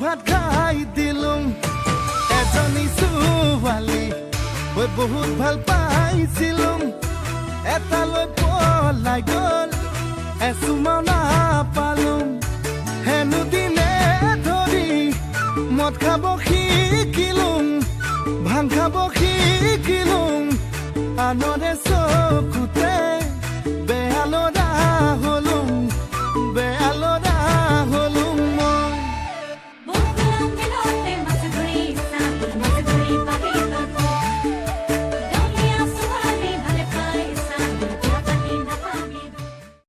ভাত খাই দিলুম এজনী ছোৱালী ঐ বহুত ভাল পাইছিলুম এটালৈ পলাই গ'ল এচুমাও নাপালুম হেনো দিনে ধৰি মদ খাব শিকিলুম ভাং খাব শিকিলুম আনৰে চকুতে